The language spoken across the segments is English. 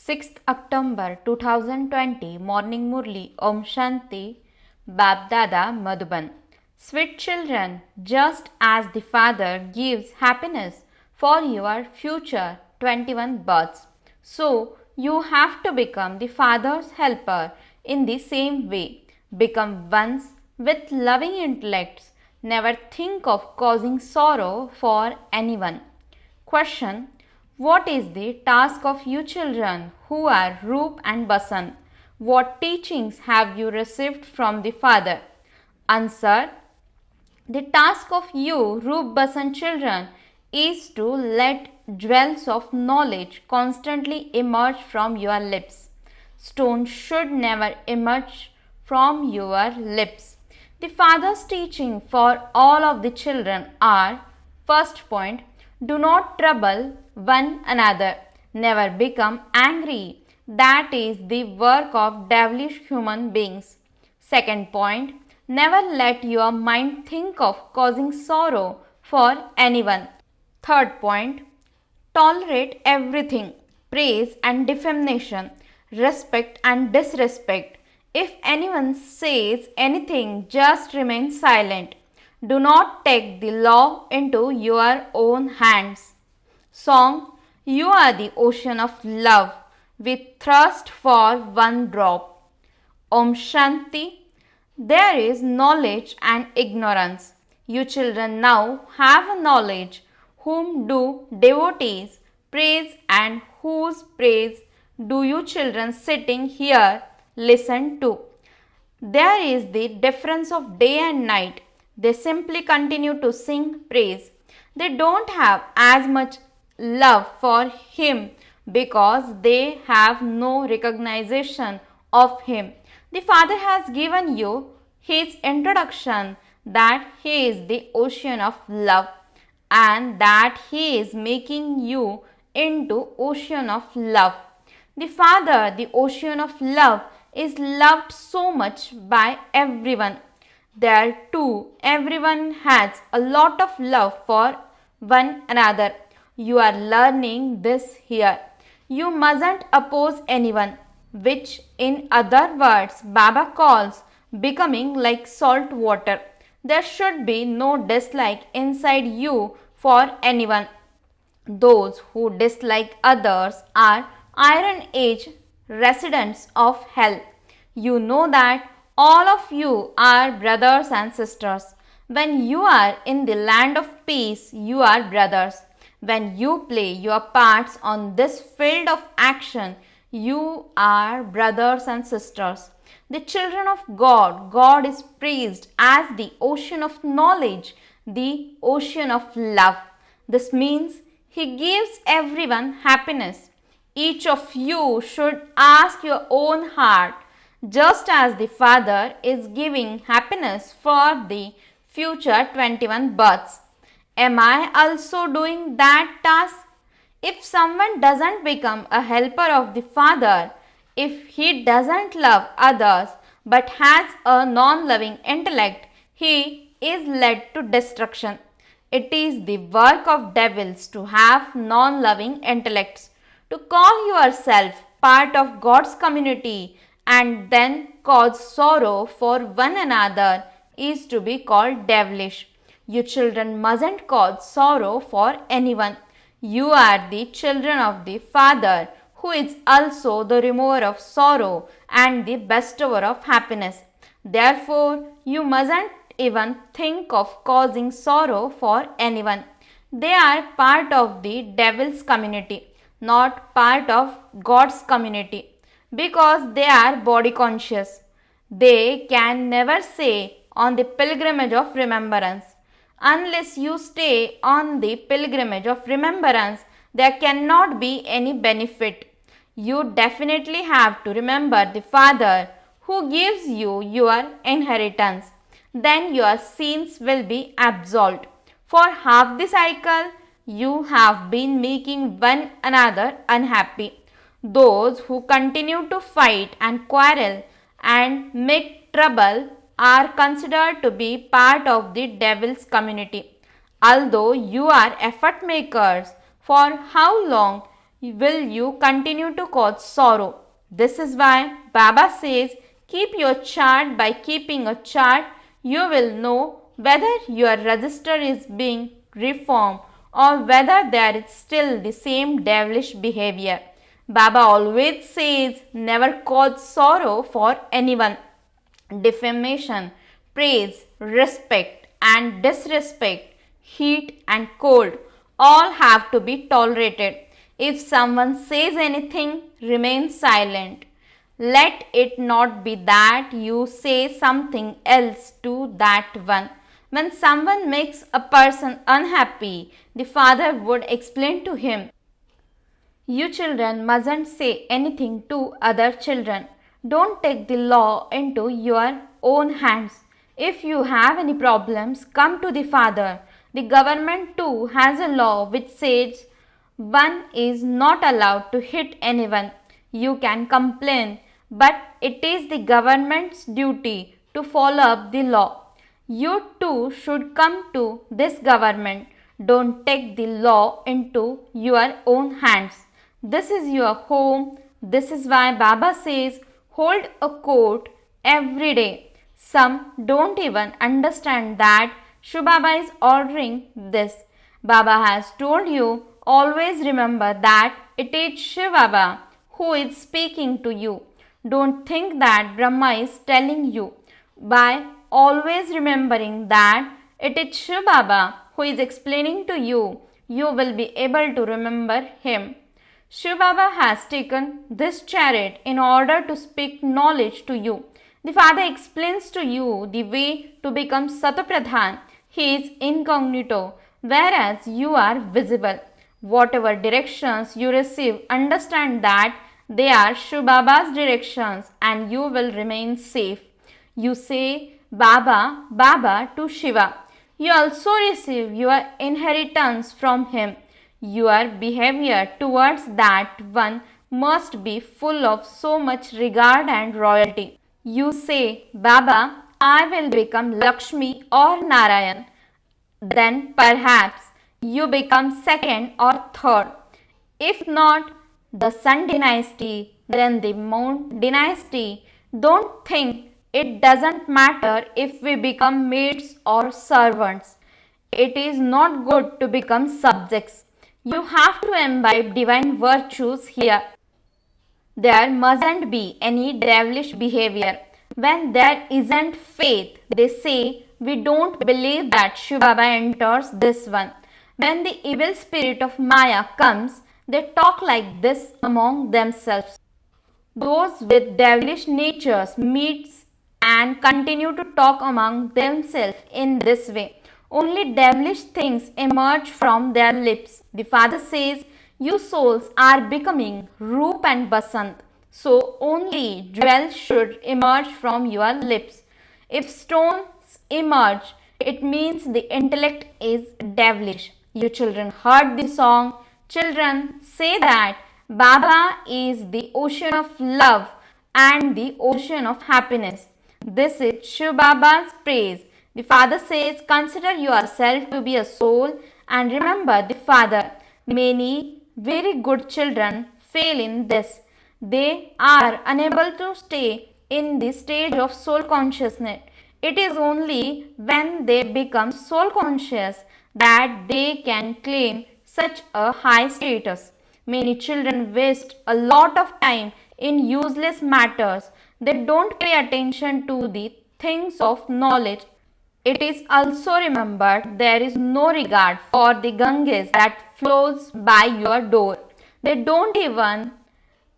6th October 2020 Morning Murli Om Shanti Babdada Madhuban. Sweet children, just as the Father gives happiness for your future 21 births, so you have to become the Father's helper in the same way. Become ones with loving intellects. Never think of causing sorrow for anyone. Question: what is the task of you children who are Roop and Basant? What teachings have you received from the Father? Answer: the task of you Roop Basant children is to let jewels of knowledge constantly emerge from your lips. Stones should never emerge from your lips. The Father's teaching for all of the children are: first point, do not trouble one another. Never become angry. That is the work of devilish human beings. Second point, never let your mind think of causing sorrow for anyone. Third point, tolerate everything, praise and defamation, respect and disrespect. If anyone says anything, just remain silent. Do not take the law into your own hands. Song: you are the ocean of love. We thirst for one drop. Om Shanti. There is knowledge and ignorance. You children now have knowledge. Whom do devotees praise and whose praise do you children sitting here listen to? There is the difference of day and night. They simply continue to sing praise. They don't have as much love for Him because they have no recognition of Him. The Father has given you His introduction that He is the ocean of love and that He is making you into ocean of love. The Father, the ocean of love, is loved so much by everyone. There too, everyone has a lot of love for one another. You are learning this here. You mustn't oppose anyone, which in other words Baba calls becoming like salt water. There should be no dislike inside you for anyone. Those who dislike others are Iron Age residents of hell. You know that all of you are brothers and sisters. When you are in the land of peace, you are brothers. When you play your parts on this field of action, you are brothers and sisters. The children of God, God is praised as the ocean of knowledge, the ocean of love. This means He gives everyone happiness. Each of you should ask your own heart, just as the Father is giving happiness for the future 21 births. Am I also doing that task? If someone doesn't become a helper of the Father, if he doesn't love others but has a non-loving intellect, he is led to destruction. It is the work of devils to have non-loving intellects. To call yourself part of God's community and then cause sorrow for one another is to be called devilish. You children mustn't cause sorrow for anyone. You are the children of the Father, who is also the remover of sorrow and the bestower of happiness. Therefore, you mustn't even think of causing sorrow for anyone. They are part of the devil's community, not part of God's community, because they are body conscious. They can never say on the pilgrimage of remembrance. Unless you stay on the pilgrimage of remembrance, there cannot be any benefit. You definitely have to remember the Father who gives you your inheritance. Then your sins will be absolved. For half the cycle, you have been making one another unhappy. Those who continue to fight and quarrel and make trouble are considered to be part of the devil's community. Although you are effort makers, for how long will you continue to cause sorrow. This is why Baba says, keep your chart. By keeping a chart, you will know whether your register is being reformed or whether there is still the same devilish behavior. Baba always says, never cause sorrow for anyone. Defamation, praise, respect, and disrespect, heat and cold all have to be tolerated. If someone says anything, remain silent. Let it not be that you say something else to that one. When someone makes a person unhappy, the father would explain to him, you children mustn't say anything to other children. Don't take the law into your own hands. If you have any problems, come to the father. The government too has a law which says one is not allowed to hit anyone. You can complain, but it is the government's duty to follow up the law. You too should come to this government. Don't take the law into your own hands. This is your home. This is why Baba says hold a court every day. Some don't even understand that Shiv Baba is ordering this. Baba has told you, always remember that it is Shiv Baba who is speaking to you. Don't think that Brahma is telling you. By always remembering that it is Shiv Baba who is explaining to you, you will be able to remember him. Shiv Baba has taken this chariot in order to speak knowledge to you. The Father explains to you the way to become Satapradhan. He is incognito, whereas you are visible. Whatever directions you receive, understand that they are Shiv Baba's directions and you will remain safe. You say Baba, Baba to Shiva. You also receive your inheritance from him. Your behavior towards that one must be full of so much regard and royalty. You say, Baba, I will become Lakshmi or Narayan. Then perhaps you become second or third. If not the Sun dynasty, then the Moon dynasty. Don't think it doesn't matter if we become maids or servants. It is not good to become subjects. You have to imbibe divine virtues here. There mustn't be any devilish behavior. When there isn't faith, they say, we don't believe that Shiv Baba enters this one. When the evil spirit of Maya comes, they talk like this among themselves. Those with devilish natures meets and continue to talk among themselves in this way. Only devilish things emerge from their lips. The Father says, you souls are becoming Roop and Basant. So only jewels should emerge from your lips. If stones emerge, it means the intellect is devilish. You children heard the song. Children say that Baba is the ocean of love and the ocean of happiness. This is Shiv Baba's praise. The Father says, consider yourself to be a soul and remember the Father. Many very good children fail in this. They are unable to stay in the stage of soul consciousness. It is only when they become soul conscious that they can claim such a high status. Many children waste a lot of time in useless matters. They don't pay attention to the things of knowledge. It is also remembered there is no regard for the Ganges that flows by your door. They don't even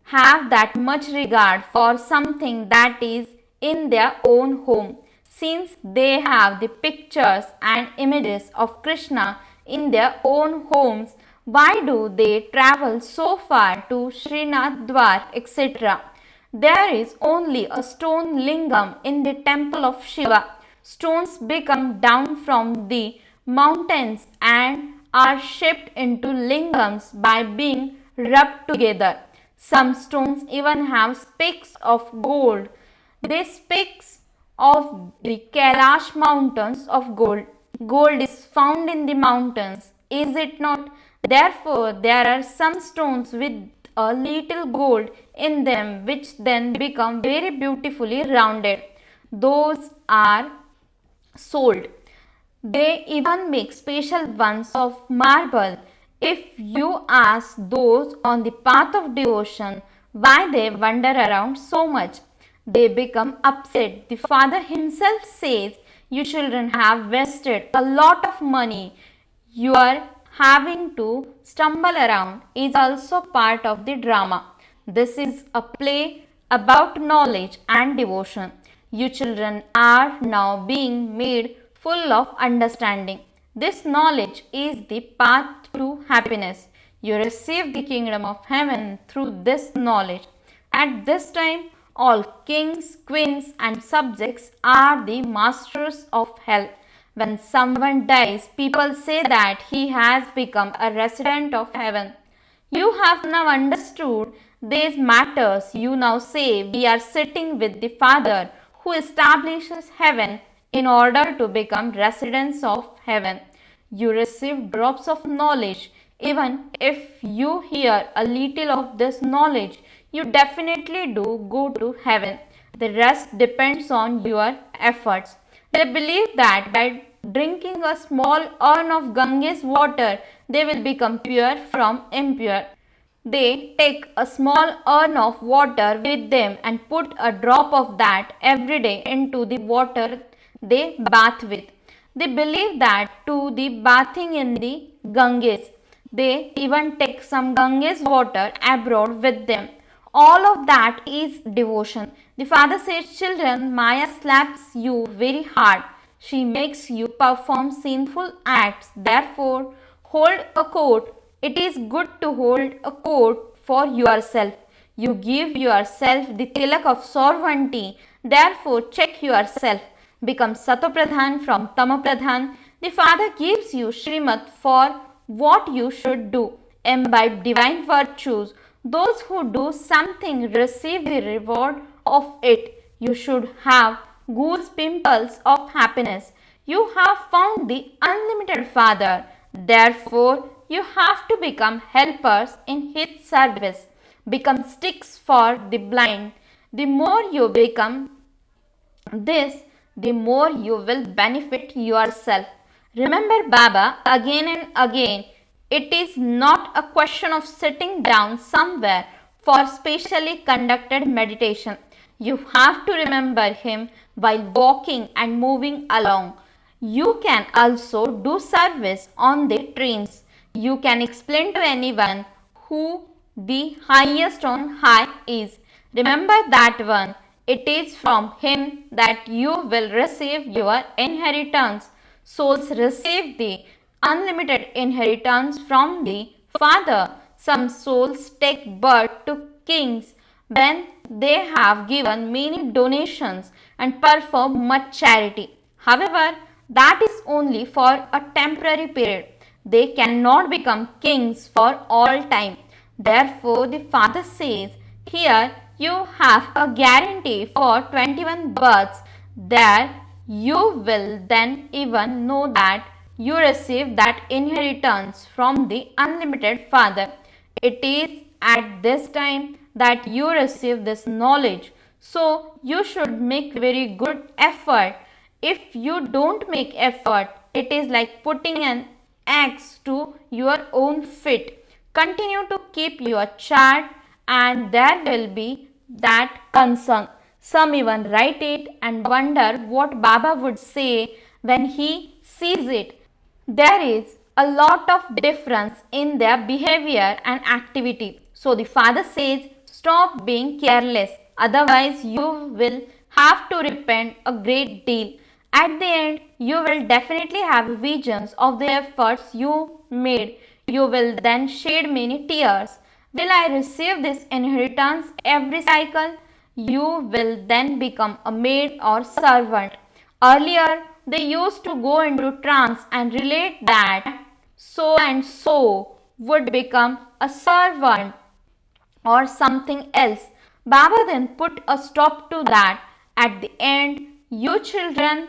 have that much regard for something that is in their own home. Since they have the pictures and images of Krishna in their own homes, why do they travel so far to Srinath Dwar, etc.? There is only a stone lingam in the temple of Shiva. Stones become down from the mountains and are shaped into lingams by being rubbed together. Some stones even have specks of gold. They speaks of the Kailash mountains of gold. Gold is found in the mountains, is it not? Therefore, there are some stones with a little gold in them which then become very beautifully rounded. Those are sold. They even make special ones of marble. If you ask those on the path of devotion why they wander around so much, they become upset. The father himself says, "You children have wasted a lot of money. You are having to stumble around is also part of the drama. This is a play about knowledge and devotion. You children are now being made full of understanding. This knowledge is the path to happiness. You receive the kingdom of heaven through this knowledge. At this time, all kings, queens, and subjects are the masters of hell. When someone dies, people say that he has become a resident of heaven. You have now understood these matters. You now say, "We are sitting with the Father who establishes heaven in order to become residents of heaven." You receive drops of knowledge. Even if you hear a little of this knowledge, you definitely do go to heaven. The rest depends on your efforts. They believe that by drinking a small urn of Ganges water, they will become pure from impure. They take a small urn of water with them and put a drop of that every day into the water they bath with. They believe that to the bathing in the Ganges. They even take some Ganges water abroad with them. All of that is devotion. The father says, "Children, Maya slaps you very hard. She makes you perform sinful acts. Therefore, hold a court. It is good to hold a court for yourself. You give yourself the tilak of sovereignty. Therefore, check yourself. Become Satopradhan from Tamapradhan. The Father gives you Srimad for what you should do. Imbibe divine virtues. Those who do something receive the reward of it. You should have goose pimples of happiness. You have found the unlimited Father. Therefore, you have to become helpers in His service. Become sticks for the blind. The more you become this, the more you will benefit yourself. Remember Baba again and again. It is not a question of sitting down somewhere for specially conducted meditation. You have to remember him while walking and moving along. You can also do service on the trains. You can explain to anyone who the highest on high is. Remember that one. It is from him that you will receive your inheritance. Souls receive the unlimited inheritance from the Father. Some souls take birth to kings when they have given many donations and perform much charity. However, that is only for a temporary period. They cannot become kings for all time. Therefore, the Father says, "Here you have a guarantee for 21 births. There you will then even know that you receive that inheritance from the unlimited Father. It is at this time that you receive this knowledge. So you should make very good effort. If you don't make effort, it is like putting an axe to your own feet. Continue to keep your chart and there will be that concern." Some even write it and wonder what Baba would say when he sees it. There is a lot of difference in their behavior and activity. So the Father says, "Stop being careless, otherwise you will have to repent a great deal. At the end, you will definitely have visions of the efforts you made. You will then shed many tears. Will I receive this inheritance every cycle?" You will then become a maid or servant. Earlier, they used to go into trance and relate that so and so would become a servant or something else. Baba then put a stop to that. At the end, you children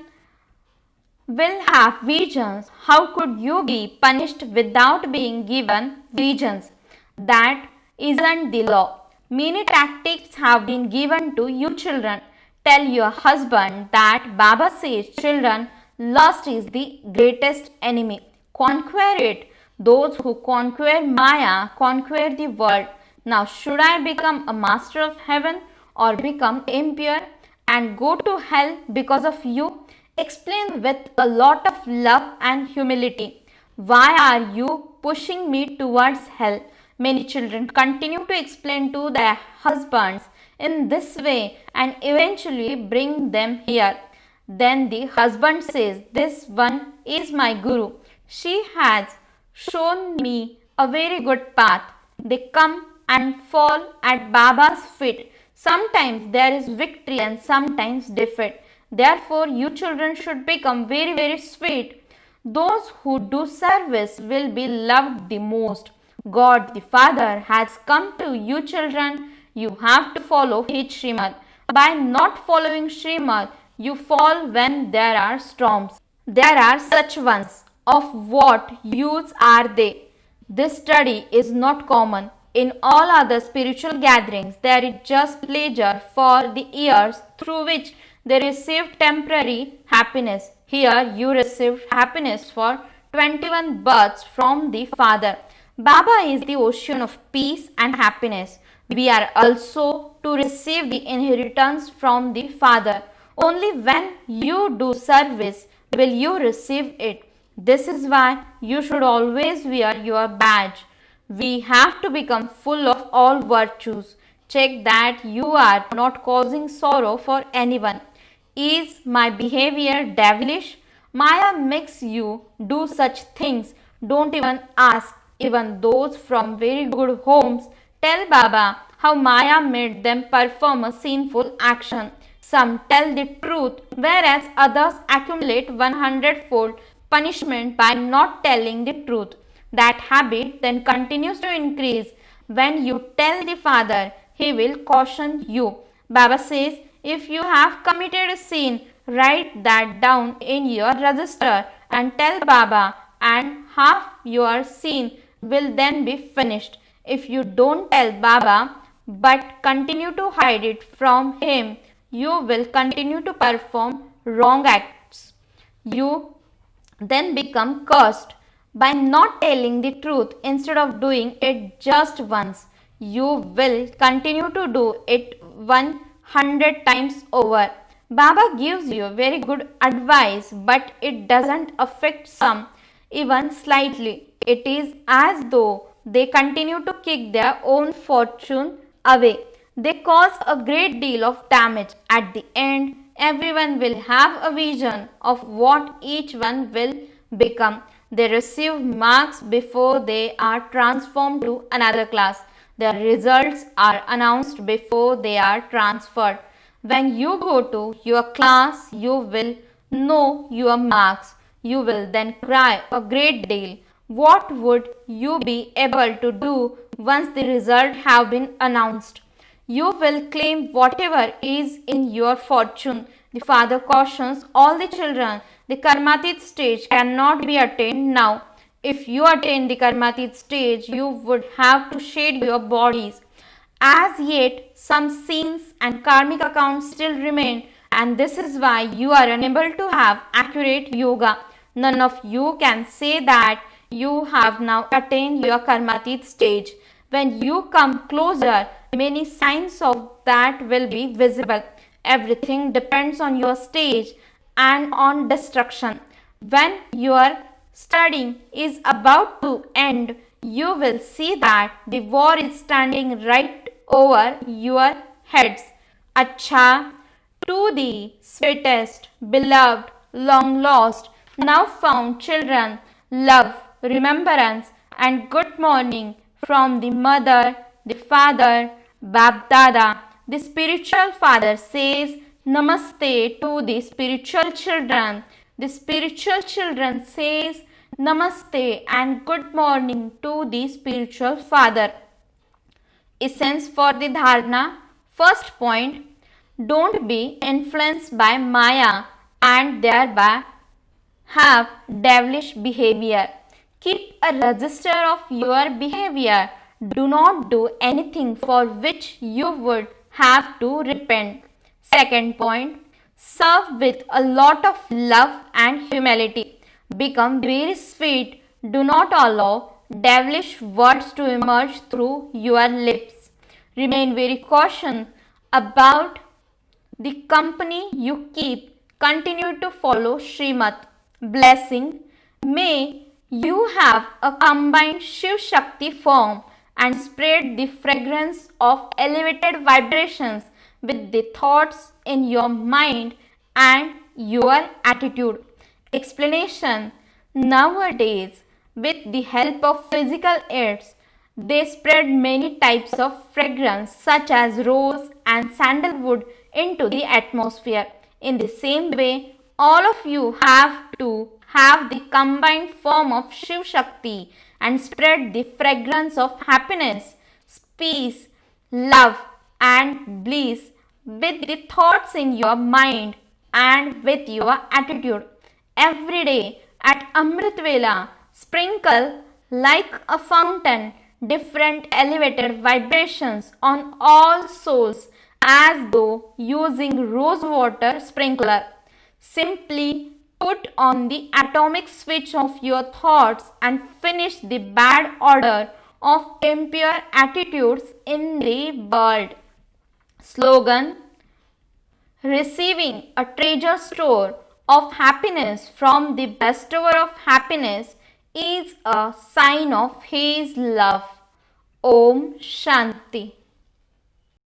will have visions. How could you be punished without being given visions? That isn't the law. Many tactics have been given to you children. Tell your husband that Baba says children, lust is the greatest enemy. Conquer it. Those who conquer Maya conquer the world. Now, should I become a master of heaven or become impure and go to hell because of you? Explain with a lot of love and humility. Why are you pushing me towards hell? Many children continue to explain to their husbands in this way and eventually bring them here. Then the husband says, "This one is my Guru. She has shown me a very good path." They come and fall at Baba's feet. Sometimes there is victory and sometimes defeat. Therefore, you children should become very, very sweet. Those who do service will be loved the most. God the Father has come to you children. You have to follow his Srimad. By not following Srimad, you fall when there are storms. There are such ones. Of what use are they? This study is not common. In all other spiritual gatherings, there is just pleasure for the ears through which they receive temporary happiness. Here you receive happiness for 21 births from the Father. Baba is the ocean of peace and happiness. We are also to receive the inheritance from the Father. Only when you do service will you receive it. This is why you should always wear your badge. We have to become full of all virtues. Check that you are not causing sorrow for anyone. Is my behavior devilish? Maya makes you do such things. Don't even ask. Even those from very good homes tell Baba how Maya made them perform a sinful action. Some tell the truth, whereas others accumulate 100-fold punishment by not telling the truth. That habit then continues to increase. When you tell the Father, he will caution you. Baba says, if you have committed a sin, write that down in your register and tell Baba, and half your sin will then be finished. If you don't tell Baba but continue to hide it from him, you will continue to perform wrong acts. You then become cursed by not telling the truth instead of doing it just once. You will continue to do it 100 times over. Baba gives you very good advice, but it doesn't affect some even slightly. It is as though they continue to kick their own fortune away. They cause a great deal of damage. At the end, everyone will have a vision of what each one will become. They receive marks before they are transformed to another class. Their results are announced before they are transferred. When you go to your class, you will know your marks. You will then cry a great deal. What would you be able to do once the result have been announced? You will claim whatever is in your fortune. The Father cautions all the children. The Karmatit stage cannot be attained now. If you attain the Karmatit stage, you would have to shed your bodies. As yet, some sins and karmic accounts still remain, and this is why you are unable to have accurate yoga. None of you can say that you have now attained your Karmatit stage. When you come closer, many signs of that will be visible. Everything depends on your stage and on destruction. When your studying is about to end, you will see that the war is standing right over your heads. Acha, to the sweetest, beloved, long lost, now found children, love, remembrance, and good morning from the mother, the father, Bab Dada. The spiritual father says Namaste to the spiritual children. The spiritual children says Namaste and good morning to the spiritual father. Essence for the dharana. First point, don't be influenced by Maya and thereby have devilish behavior. Keep a register of your behavior. Do not do anything for which you would have to repent. Second point, serve with a lot of love and humility. Become very sweet. Do not allow devilish words to emerge through your lips. Remain very cautious about the company you keep. Continue to follow Srimat. Blessing. May you have a combined Shiv Shakti form and spread the fragrance of elevated vibrations with the thoughts in your mind and your attitude. Explanation. Nowadays, with the help of physical aids, they spread many types of fragrance such as rose and sandalwood into the atmosphere. In the same way, all of you have to have the combined form of Shiv Shakti and spread the fragrance of happiness, peace, love and bliss with the thoughts in your mind and with your attitude. Every day at Amrit Vela, sprinkle like a fountain different elevated vibrations on all souls as though using rose water sprinkler. Simply put on the atomic switch of your thoughts and finish the bad order of impure attitudes in the world. Slogan: receiving a treasure store of happiness from the bestower of happiness is a sign of his love. Om Shanti.